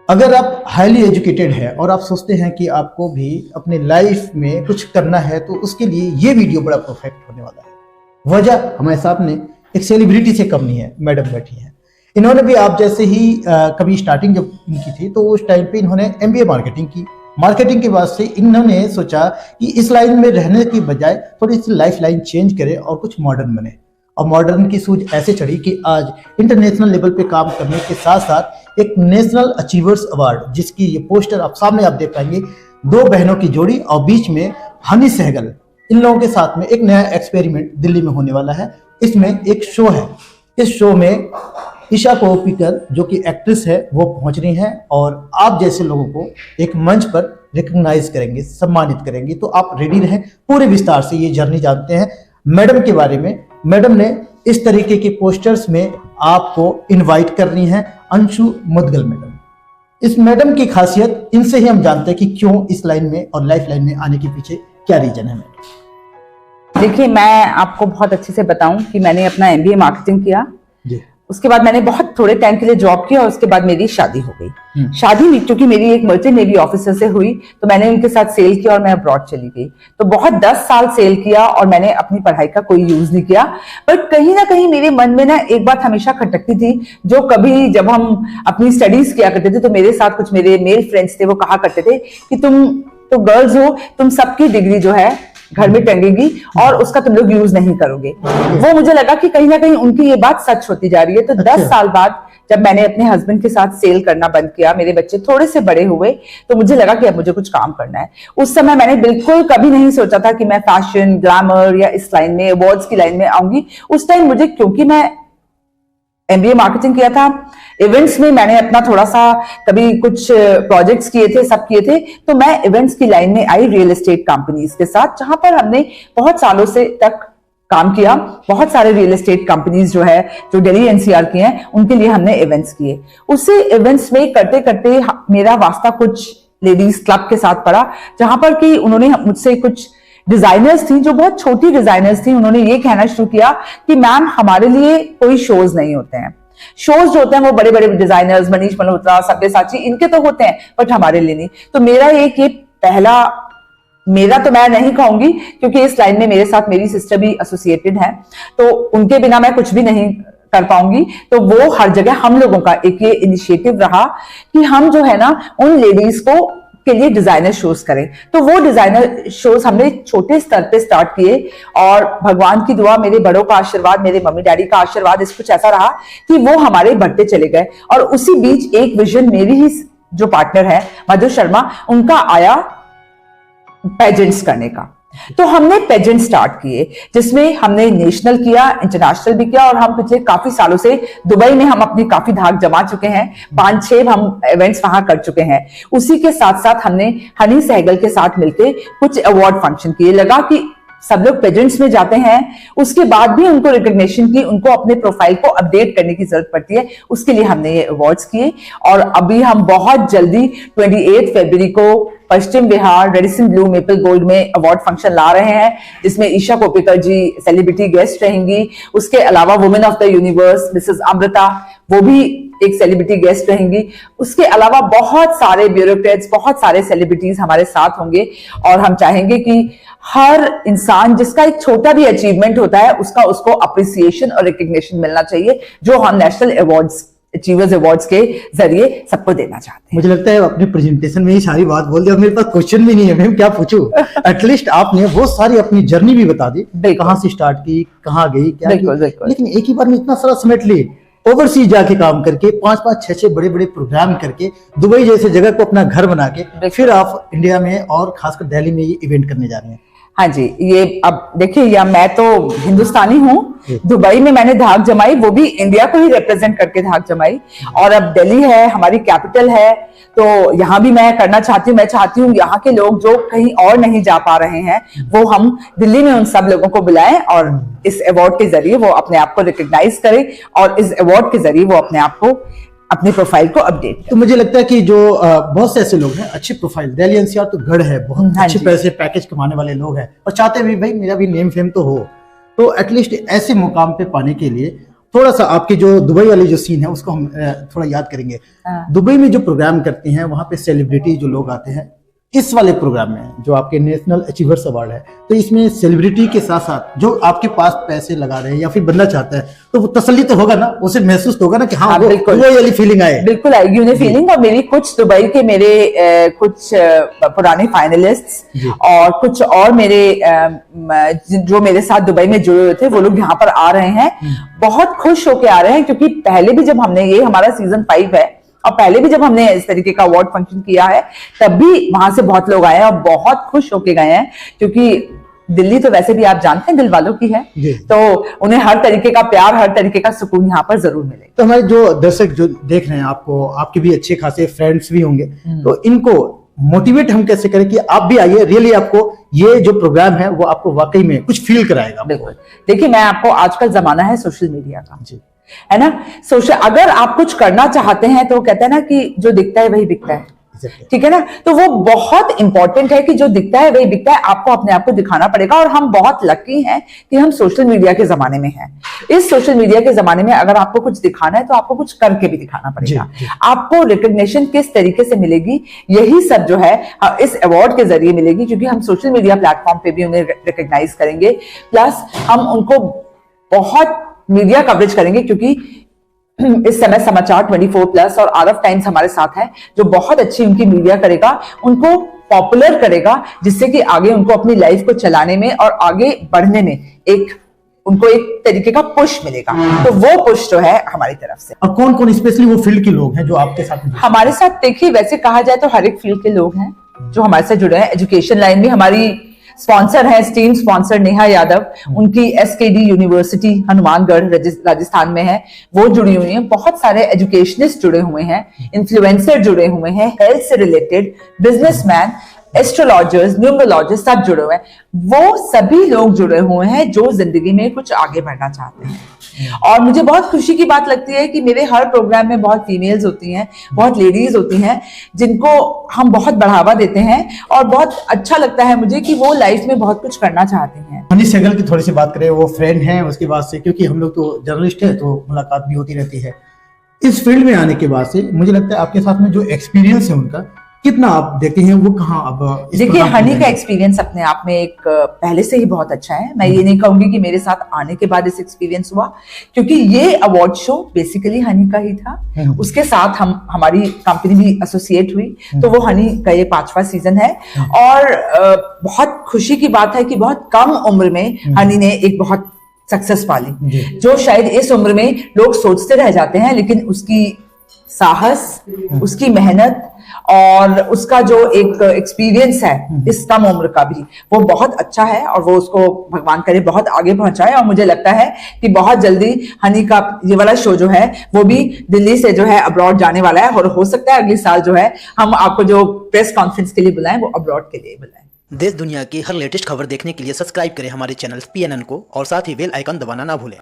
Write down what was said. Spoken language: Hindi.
अगर आप हाईली एजुकेटेड है और आप सोचते हैं कि आपको भी अपने लाइफ में कुछ करना है तो उसके लिए ये वीडियो बड़ा परफेक्ट होने वाला है। वजह हमारे सामने एक सेलिब्रिटी से कम नहीं है, मैडम बैठी हैं। इन्होंने भी आप जैसे ही कभी स्टार्टिंग जब इनकी थी तो उस टाइम पे इन्होंने MBA मार्केटिंग की। मार्केटिंग के बाद से इन्होंने सोचा कि इस लाइन में रहने की बजाय थोड़ी सी लाइफ लाइन चेंज करें और कुछ मॉडर्न बने। और मॉडर्न की सूझ ऐसे चढ़ी कि आज इंटरनेशनल लेवल पे काम करने के साथ साथ एक नेशनल अचीवर्स अवार्ड, जिसकी ये पोस्टर आप सामने आप देख पाएंगे, दो बहनों की जोड़ी और बीच में हनी सहगल, इन लोगों के साथ में एक नया एक्सपेरिमेंट दिल्ली में होने वाला है। इसमें एक शो है, इस शो में ईशा कोप्पिकर जो कि एक्ट्रेस है वो पहुंच रही हैं और आप जैसे लोगों को एक मंच पर रिकॉग्नाइज करेंगे, सम्मानित करेंगे। तो आप रेडी रहें, पूरे विस्तार से ये जर्नी जानते हैं मैडम के बारे में। मैडम ने इस तरीके के पोस्टर्स में आपको इनवाइट कर रही हैं, अंशु मुदगल मैडम। इस मैडम की खासियत, इनसे ही हम जानते हैं कि क्यों इस लाइन में और लाइफ लाइन में आने के पीछे क्या रीजन है। मैडम देखिए, मैं आपको बहुत अच्छे से बताऊं कि मैंने अपना MBA मार्केटिंग किया जी। उसके बाद मैंने बहुत थोड़े टाइम के लिए जॉब किया और उसके बाद मेरी शादी हो गई। शादी क्योंकि मेरी एक मर्चेंट नेवी ऑफिसर से हुई तो मैंने उनके साथ सेल किया और मैं अब्रॉड चली गई। तो बहुत 10 साल सेल किया और मैंने अपनी पढ़ाई का कोई यूज नहीं किया। बट कहीं ना कहीं मेरे मन में ना एक बात हमेशा खटकती थी, जो कभी जब हम अपनी स्टडीज किया करते थे तो मेरे साथ कुछ मेरे मेल फ्रेंड्स थे, वो कहा करते थे कि तुम तो गर्ल्स हो, तुम सबकी डिग्री जो है घर में टंगेगी और उसका तुम लोग यूज नहीं करोगे। वो मुझे लगा कि कहीं ना कहीं उनकी ये बात सच होती जा रही है। तो 10 साल बाद जब मैंने अपने हस्बैंड के साथ सेल करना बंद किया, मेरे बच्चे थोड़े से बड़े हुए, तो मुझे लगा कि अब मुझे कुछ काम करना है। उस समय मैंने बिल्कुल कभी नहीं सोचा था कि मैं फैशन, ग्लैमर या इस लाइन में, अवार्ड्स की लाइन में आऊंगी। उस टाइम मुझे, क्योंकि मैं MBA मार्केटिंग किया था, इवेंट्स में मैंने अपना थोड़ा सा कभी कुछ प्रोजेक्ट्स किए थे, सब किए थे, तो मैं इवेंट्स की लाइन में आई रियल एस्टेट कंपनीज के साथ, जहां पर हमने बहुत सालों से तक काम किया। बहुत सारे रियल एस्टेट कंपनीज जो है, जो दिल्ली NCR की हैं, उनके लिए हमने इवेंट्स किए। उसे इवेंट्स में करते करते मेरा वास्ता कुछ लेडीज क्लब के साथ पड़ा, जहां पर कि उन्होंने मुझसे कुछ डिजाइनर्स थी जो बहुत छोटी डिजाइनर्स थी, उन्होंने ये कहना शुरू किया कि मैम हमारे लिए कोई शोज नहीं होते हैं। शोज जो होते हैं वो बड़े बड़े डिजाइनर्स, मनीष मल्होत्रा, सब्यसाची, इनके तो होते हैं, बट हमारे लिए नहीं। तो मेरा एक ये पहला, मेरा तो मैं नहीं कहूंगी क्योंकि इस लाइन में मेरे साथ मेरी सिस्टर भी एसोसिएटेड है, तो उनके बिना मैं कुछ भी नहीं कर पाऊंगी। तो वो हर जगह हम लोगों का एक ये इनिशिएटिव रहा कि हम जो है ना उन लेडीज को के लिए डिजाइनर शोज करें। तो वो डिजाइनर शोज हमने छोटे स्तर पे स्टार्ट किए और भगवान की दुआ, मेरे बड़ों का आशीर्वाद, मेरे मम्मी डैडी का आशीर्वाद, इस कुछ ऐसा रहा कि वो हमारे बढ़ते चले गए। और उसी बीच एक विजन मेरी ही जो पार्टनर है मधु शर्मा, उनका आया पेजेंट्स करने का। तो हमने पेजेंट स्टार्ट किए, जिसमें हमने नेशनल किया, इंटरनेशनल भी किया, और हम पिछले काफी सालों से दुबई में हम अपनी काफी धाक जमा चुके हैं। 5-6 हम इवेंट्स वहां कर चुके हैं। उसी के साथ साथ हमने हनी सहगल के साथ मिलकर कुछ अवार्ड फंक्शन किए। लगा कि सब लोग पेजेंट्स में जाते हैं, उसके बाद भी उनको रिकॉग्निशन की, उनको अपने प्रोफाइल को अपडेट करने की जरूरत पड़ती है, उसके लिए हमने ये अवार्ड्स किए। और अभी हम बहुत जल्दी 28 फरवरी को Paschim Vihar radisson blu maple gold में अवार्ड फंक्शन ला रहे हैं, जिसमें ईशा कोप्पिकर जी सेलिब्रिटी गेस्ट रहेंगी। उसके अलावा women of the universe Mrs Amrita, वो भी एक सेलिब्रिटी गेस्ट रहेंगी। उसके अलावा बहुत सारे ब्यूरोक्रेट्स, बहुत सारे सेलिब्रिटीज हमारे साथ होंगे। और हम चाहेंगे कि हर इंसान जिसका एक छोटा भी अचीवमेंट होता है, उसको अप्रिसिएशन और रिकग्निशन मिलना चाहिए, जो हम नेशनल अवार्ड्स, अचीवर्स अवार्ड्स के जरिए सबको देना चाहते हैं। मुझे लगता है अपने प्रेजेंटेशन में ही सारी बात बोल दी और मेरे पास क्वेश्चन भी नहीं है, मैम क्या पूछूं। एटलीस्ट आपने वो सारी अपनी जर्नी भी बता दी, कहां से स्टार्ट की, कहां गई, क्या की। लेकिन एक ही बार में इतना सारा समेट लिए, ओवरसीज जाके काम करके 5-5, 6-6 बड़े बड़े प्रोग्राम करके, दुबई जैसे जगह को अपना घर बना के फिर आप इंडिया में और खासकर दिल्ली में ये इवेंट करने जा रहे हैं। हाँ जी, ये अब देखिए, या मैं तो हिंदुस्तानी हूँ, दुबई में मैंने धाक जमाई, वो भी इंडिया को ही रिप्रेजेंट करके धाक जमाई। और अब दिल्ली है, हमारी कैपिटल है, तो यहाँ भी मैं करना चाहती हूँ। मैं चाहती हूँ यहाँ के लोग जो कहीं और नहीं जा पा रहे हैं, वो हम दिल्ली में उन सब लोगों को बुलाएं और इस अवार्ड के जरिए वो अपने आप को रिकॉग्नाइज करें और इस अवार्ड के जरिए वो अपने आप को, अपनी प्रोफाइल को अपडेट करें। तो मुझे लगता है कि जो बहुत से ऐसे लोग हैं, अच्छी प्रोफाइल, दिल्ली NCR तो गढ़ है, बहुत अच्छे पैसे पैकेज कमाने वाले लोग हैं और चाहते भी भाई मेरा भी नेम फेम तो हो। तो एटलीस्ट ऐसे मुकाम पे पाने के लिए थोड़ा सा आपके जो दुबई वाले जो सीन है उसको हम थोड़ा याद करेंगे। दुबई में जो प्रोग्राम करते हैं वहां पे सेलिब्रिटी जो लोग आते हैं, इस वाले प्रोग्राम में जो आपके नेशनल अचीवर्स अवार्ड है, तो इसमें सेलिब्रिटी के साथ साथ जो आपके पास पैसे लगा रहे हैं या फिर बनना चाहता है, तो वो तसल्ली तो होगा ना, उसे महसूस तो होगा ना कि हाँ वो वाली फीलिंग आए। बिल्कुल आएगी उन्हें फीलिंग। और मेरी कुछ दुबई के मेरे कुछ पुराने फाइनलिस्ट्स और कुछ और मेरे जो मेरे साथ दुबई में जुड़े हुए थे, वो लोग यहाँ पर आ रहे हैं, बहुत खुश होके आ रहे हैं। क्योंकि पहले भी जब हमने, ये हमारा सीजन 5 है, और पहले भी जब हमने इस तरीके का अवार्ड फंक्शन किया है, तब भी वहां से बहुत लोग आए हैं और बहुत खुश होके गए हैं। क्योंकि दिल्ली तो वैसे भी आप जानते हैं दिल वालों की है, तो उन्हें हर तरीके का प्यार, हर तरीके का सुकून यहाँ पर जरूर मिलेगा। तो हमारे जो दर्शक जो देख रहे हैं आपको, आपके भी अच्छे खासे फ्रेंड्स भी होंगे, तो इनको मोटिवेट हम कैसे करें कि आप भी आइए, रियली आपको ये जो प्रोग्राम है वो आपको वाकई में कुछ फील कराएगा। बिल्कुल। देखिए, मैं आपको, आजकल जमाना है सोशल मीडिया का, है ना। सोशल, अगर आप कुछ करना चाहते हैं तो कहते हैं ना कि जो दिखता है वही बिकता है, ठीक है ना। तो वो बहुत इंपॉर्टेंट है कि जो दिखता है वही बिकता है, आपको अपने आप को दिखाना पड़ेगा। और हम बहुत लकी हैं कि हम सोशल मीडिया के जमाने में हैं। इस सोशल मीडिया के जमाने में अगर आपको कुछ दिखाना है तो आपको कुछ करके भी दिखाना पड़ेगा। आपको रिकॉग्निशन किस तरीके से मिलेगी, यही सब जो है इस अवार्ड के जरिए मिलेगी, क्योंकि हम सोशल मीडिया प्लेटफॉर्म पे भी उन्हें रिकॉग्नाइज करेंगे, प्लस हम उनको बहुत मीडिया कवरेज करेंगे। क्योंकि इस समय समाचार 24+ और आर ऑफ टाइम्स हमारे साथ है, जो बहुत अच्छी उनकी मीडिया करेगा, उनको पॉपुलर करेगा, जिससे कि आगे उनको अपनी लाइफ को चलाने में और आगे बढ़ने में उनको एक तरीके का पुश मिलेगा। तो वो पुश जो है हमारी तरफ से। अब कौन कौन स्पेशली वो फील्ड के लोग हैं जो आपके साथ हमारे साथ? देखिए, वैसे कहा जाए तो हर एक फील्ड के लोग हैं जो हमारे साथ जुड़े हैं। एजुकेशन लाइन में हमारी स्पॉन्सर है, स्टीम स्पॉन्सर नेहा यादव, उनकी SKD यूनिवर्सिटी हनुमानगढ़ राजस्थान में है, वो जुड़ी हुई है। बहुत सारे एजुकेशनिस्ट जुड़े हुए हैं, इन्फ्लुएंसर जुड़े हुए हैं, हेल्थ से रिलेटेड, बिजनेसमैन, एस्ट्रोलॉजर्स, न्यूमरोलॉजिस्ट, सब जुड़े हुए हैं। वो सभी लोग जुड़े हुए हैं जो जिंदगी में कुछ आगे बढ़ना चाहते हैं। और मुझे बहुत खुशी की बात लगती है कि मेरे हर प्रोग्राम में बहुत फीमेल्स होती हैं, बहुत लेडीज होती हैं, जिनको हम बहुत बढ़ावा देते हैं। और बहुत अच्छा लगता है मुझे कि वो लाइफ में बहुत कुछ करना चाहती हैं। हनी सहगल की थोड़ी सी बात करें, वो फ्रेंड हैं, उसके बाद से, क्योंकि हम लोग तो जर्नलिस्ट हैं तो मुलाकात भी होती रहती है। इस फील्ड में आने के बाद से मुझे लगता है आपके साथ में जो एक्सपीरियंस है उनका, कितना आप देखते हैं वो कहाँ अब? देखिए, हनी का एक्सपीरियंस अपने आप में एक पहले से ही बहुत अच्छा है। मैं ये नहीं कहूंगी कि मेरे साथ आने के बाद इस एक्सपीरियंस हुआ, क्योंकि ये अवार्ड शो बेसिकली हनी का ही था। उसके साथ हमारी कंपनी भी एसोसिएट हुई, तो वो हनी का ये 5वां सीजन है। और बहुत खुशी की बात है कि बहुत कम उम्र में हनी ने एक बहुत सक्सेस पाली, जो शायद इस उम्र में लोग सोचते रह जाते हैं। लेकिन उसकी साहस, उसकी मेहनत और उसका जो एक एक्सपीरियंस है इस कम उम्र का भी, वो बहुत अच्छा है। और वो उसको भगवान करे बहुत आगे पहुंचाए। और मुझे लगता है कि बहुत जल्दी हनी का ये वाला शो जो है वो भी दिल्ली से जो है अब्रॉड जाने वाला है। और हो सकता है अगले साल जो है हम आपको जो प्रेस कॉन्फ्रेंस के लिए बुलाएं, वो अब्रॉड के लिए बुलाएं। देश दुनिया की हर लेटेस्ट खबर देखने के लिए सब्सक्राइब करें हमारे चैनल PNN को, और साथ ही बेल आइकन दबाना ना भूलें।